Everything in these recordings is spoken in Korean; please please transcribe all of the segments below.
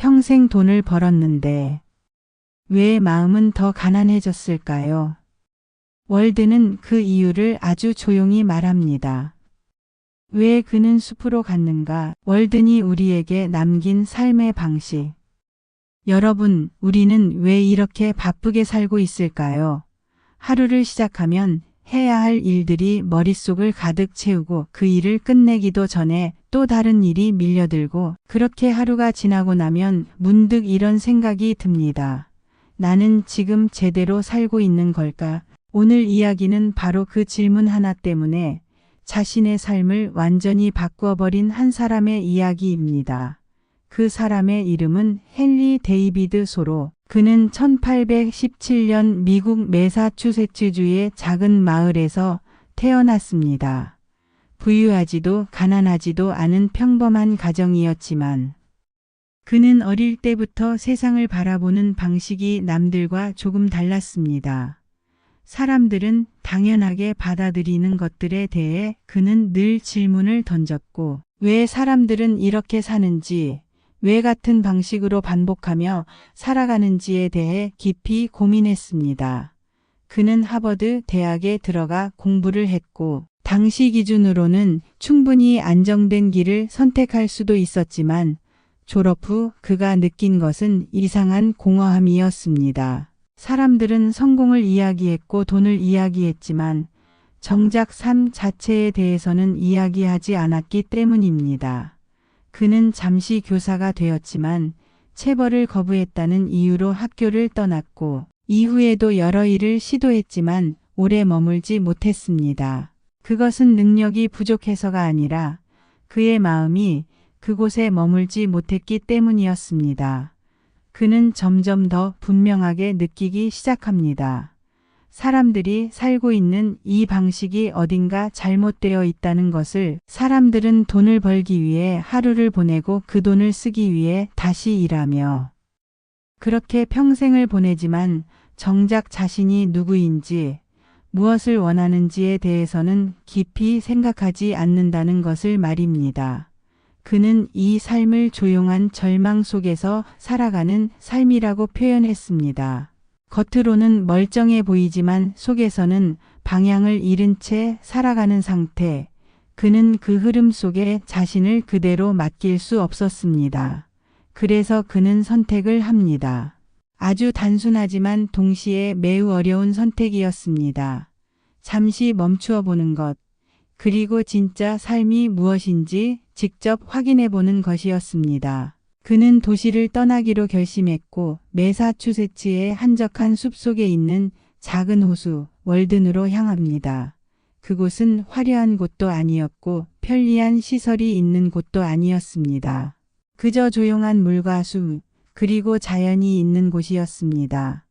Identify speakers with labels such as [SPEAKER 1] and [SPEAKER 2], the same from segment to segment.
[SPEAKER 1] 평생 돈을 벌었는데 왜 마음은 더 가난해졌을까요? 월드는 그 이유를 아주 조용히 말합니다. 왜 그는 숲으로 갔는가? 월든이 우리에게 남긴 삶의 방식. 여러분, 우리는 왜 이렇게 바쁘게 살고 있을까요? 하루를 시작하면 해야 할 일들이 머릿속을 가득 채우고 그 일을 끝내기도 전에 또 다른 일이 밀려들고, 그렇게 하루가 지나고 나면 문득 이런 생각이 듭니다. 나는 지금 제대로 살고 있는 걸까? 오늘 이야기는 바로 그 질문 하나 때문에 자신의 삶을 완전히 바꾸어버린 한 사람의 이야기입니다. 그 사람의 이름은 헨리 데이비드 소로. 그는 1817년 미국 매사추세츠주의 작은 마을에서 태어났습니다. 부유하지도 가난하지도 않은 평범한 가정이었지만 그는 어릴 때부터 세상을 바라보는 방식이 남들과 조금 달랐습니다. 사람들은 당연하게 받아들이는 것들에 대해 그는 늘 질문을 던졌고, 왜 사람들은 이렇게 사는지, 왜 같은 방식으로 반복하며 살아가는지에 대해 깊이 고민했습니다. 그는 하버드 대학에 들어가 공부를 했고, 당시 기준으로는 충분히 안정된 길을 선택할 수도 있었지만, 졸업 후 그가 느낀 것은 이상한 공허함이었습니다. 사람들은 성공을 이야기했고 돈을 이야기했지만 정작 삶 자체에 대해서는 이야기하지 않았기 때문입니다. 그는 잠시 교사가 되었지만 체벌을 거부했다는 이유로 학교를 떠났고, 이후에도 여러 일을 시도했지만 오래 머물지 못했습니다. 그것은 능력이 부족해서가 아니라 그의 마음이 그곳에 머물지 못했기 때문이었습니다. 그는 점점 더 분명하게 느끼기 시작합니다. 사람들이 살고 있는 이 방식이 어딘가 잘못되어 있다는 것을. 사람들은 돈을 벌기 위해 하루를 보내고 그 돈을 쓰기 위해 다시 일하며 그렇게 평생을 보내지만 정작 자신이 누구인지 무엇을 원하는지에 대해서는 깊이 생각하지 않는다는 것을 말입니다. 그는 이 삶을 조용한 절망 속에서 살아가는 삶이라고 표현했습니다. 겉으로는 멀쩡해 보이지만 속에서는 방향을 잃은 채 살아가는 상태. 그는 그 흐름 속에 자신을 그대로 맡길 수 없었습니다. 그래서 그는 선택을 합니다. 아주 단순하지만 동시에 매우 어려운 선택이었습니다. 잠시 멈추어 보는 것, 그리고 진짜 삶이 무엇인지 직접 확인해 보는 것이었습니다. 그는 도시를 떠나기로 결심했고 매사추세츠의 한적한 숲속에 있는 작은 호수 월든으로 향합니다. 그곳은 화려한 곳도 아니었고 편리한 시설이 있는 곳도 아니었습니다. 그저 조용한 물과 숲, 그리고 자연이 있는 곳이었습니다.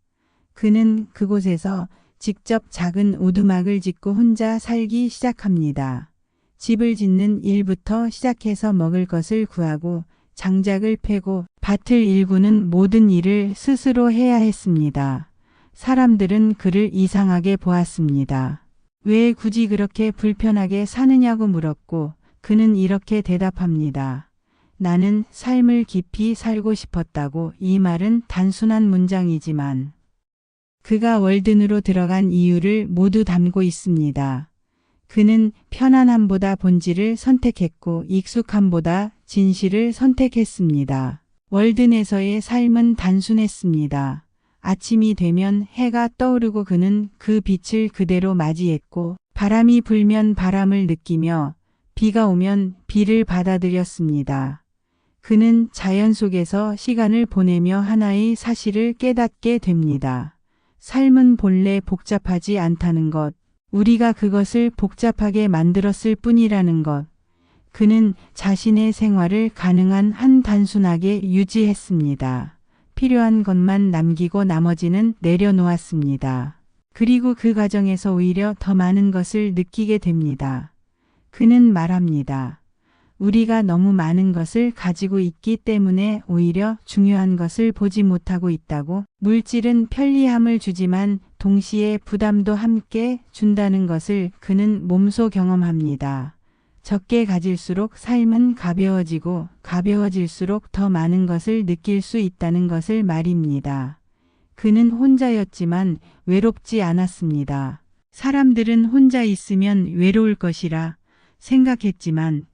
[SPEAKER 1] 그는 그곳에서 직접 작은 오두막을 짓고 혼자 살기 시작합니다. 집을 짓는 일부터 시작해서 먹을 것을 구하고 장작을 패고 밭을 일구는 모든 일을 스스로 해야 했습니다. 사람들은 그를 이상하게 보았습니다. 왜 굳이 그렇게 불편하게 사느냐고 물었고 그는 이렇게 대답합니다. 나는 삶을 깊이 살고 싶었다고. 이 말은 단순한 문장이지만 그가 월든으로 들어간 이유를 모두 담고 있습니다. 그는 편안함보다 본질을 선택했고 익숙함보다 진실을 선택했습니다. 월든에서의 삶은 단순했습니다. 아침이 되면 해가 떠오르고 그는 그 빛을 그대로 맞이했고, 바람이 불면 바람을 느끼며 비가 오면 비를 받아들였습니다. 그는 자연 속에서 시간을 보내며 하나의 사실을 깨닫게 됩니다. 삶은 본래 복잡하지 않다는 것, 우리가 그것을 복잡하게 만들었을 뿐이라는 것. 그는 자신의 생활을 가능한 한 단순하게 유지했습니다. 필요한 것만 남기고 나머지는 내려놓았습니다. 그리고 그 과정에서 오히려 더 많은 것을 느끼게 됩니다. 그는 말합니다. 우리가 너무 많은 것을 가지고 있기 때문에 오히려 중요한 것을 보지 못하고 있다고. 물질은 편리함을 주지만 동시에 부담도 함께 준다는 것을 그는 몸소 경험합니다. 적게 가질수록 삶은 가벼워지고 가벼워질수록 더 많은 것을 느낄 수 있다는 것을 말입니다. 그는 혼자였지만 외롭지 않았습니다. 사람들은 혼자 있으면 외로울 것이라 생각했지만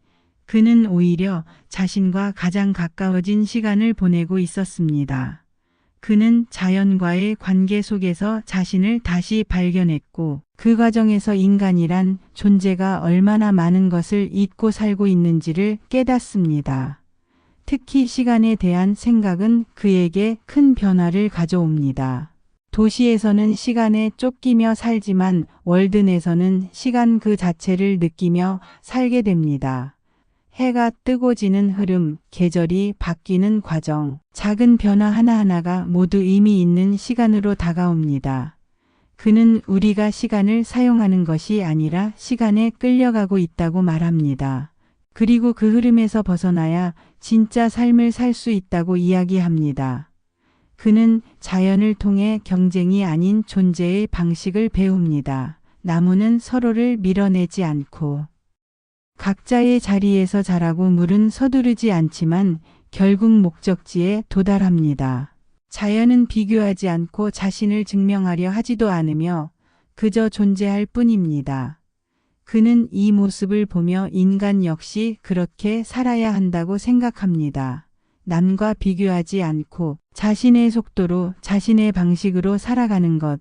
[SPEAKER 1] 그는 오히려 자신과 가장 가까워진 시간을 보내고 있었습니다. 그는 자연과의 관계 속에서 자신을 다시 발견했고 그 과정에서 인간이란 존재가 얼마나 많은 것을 잊고 살고 있는지를 깨닫습니다. 특히 시간에 대한 생각은 그에게 큰 변화를 가져옵니다. 도시에서는 시간에 쫓기며 살지만 월든에서는 시간 그 자체를 느끼며 살게 됩니다. 해가 뜨고 지는 흐름, 계절이 바뀌는 과정, 작은 변화 하나하나가 모두 의미 있는 시간으로 다가옵니다. 그는 우리가 시간을 사용하는 것이 아니라 시간에 끌려가고 있다고 말합니다. 그리고 그 흐름에서 벗어나야 진짜 삶을 살 수 있다고 이야기합니다. 그는 자연을 통해 경쟁이 아닌 존재의 방식을 배웁니다. 나무는 서로를 밀어내지 않고 각자의 자리에서 자라고 물은 서두르지 않지만 결국 목적지에 도달합니다. 자연은 비교하지 않고 자신을 증명하려 하지도 않으며 그저 존재할 뿐입니다. 그는 이 모습을 보며 인간 역시 그렇게 살아야 한다고 생각합니다. 남과 비교하지 않고 자신의 속도로 자신의 방식으로 살아가는 것,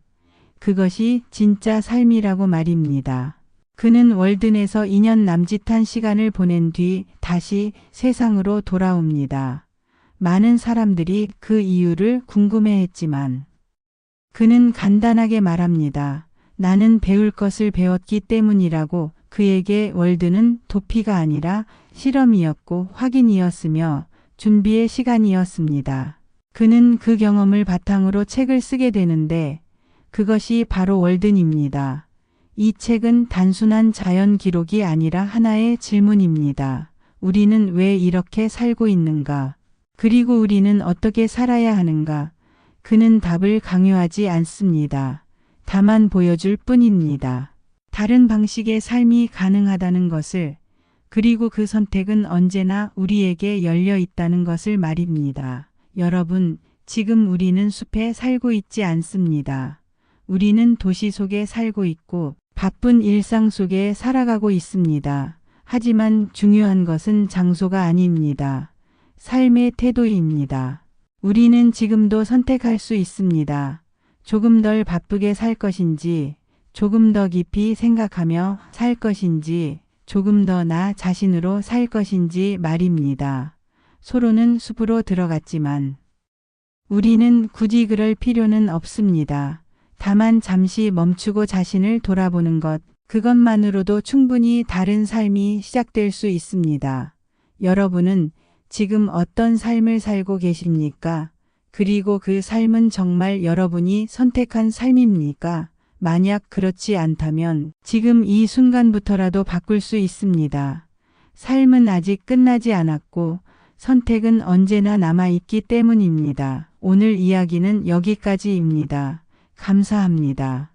[SPEAKER 1] 그것이 진짜 삶이라고 말입니다. 그는 월든에서 2년 남짓한 시간을 보낸 뒤 다시 세상으로 돌아옵니다. 많은 사람들이 그 이유를 궁금해했지만 그는 간단하게 말합니다. 나는 배울 것을 배웠기 때문이라고. 그에게 월드는 도피가 아니라 실험이었고 확인이었으며 준비의 시간이었습니다. 그는 그 경험을 바탕으로 책을 쓰게 되는데 그것이 바로 월든입니다. 이 책은 단순한 자연 기록이 아니라 하나의 질문입니다. 우리는 왜 이렇게 살고 있는가? 그리고 우리는 어떻게 살아야 하는가? 그는 답을 강요하지 않습니다. 다만 보여줄 뿐입니다. 다른 방식의 삶이 가능하다는 것을, 그리고 그 선택은 언제나 우리에게 열려 있다는 것을 말입니다. 여러분, 지금 우리는 숲에 살고 있지 않습니다. 우리는 도시 속에 살고 있고 바쁜 일상 속에 살아가고 있습니다. 하지만 중요한 것은 장소가 아닙니다. 삶의 태도입니다. 우리는 지금도 선택할 수 있습니다. 조금 덜 바쁘게 살 것인지, 조금 더 깊이 생각하며 살 것인지, 조금 더 나 자신으로 살 것인지 말입니다. 소로는 숲으로 들어갔지만 우리는 굳이 그럴 필요는 없습니다. 다만 잠시 멈추고 자신을 돌아보는 것, 그것만으로도 충분히 다른 삶이 시작될 수 있습니다. 여러분은 지금 어떤 삶을 살고 계십니까? 그리고 그 삶은 정말 여러분이 선택한 삶입니까? 만약 그렇지 않다면 지금 이 순간부터라도 바꿀 수 있습니다. 삶은 아직 끝나지 않았고 선택은 언제나 남아있기 때문입니다. 오늘 이야기는 여기까지입니다. 감사합니다.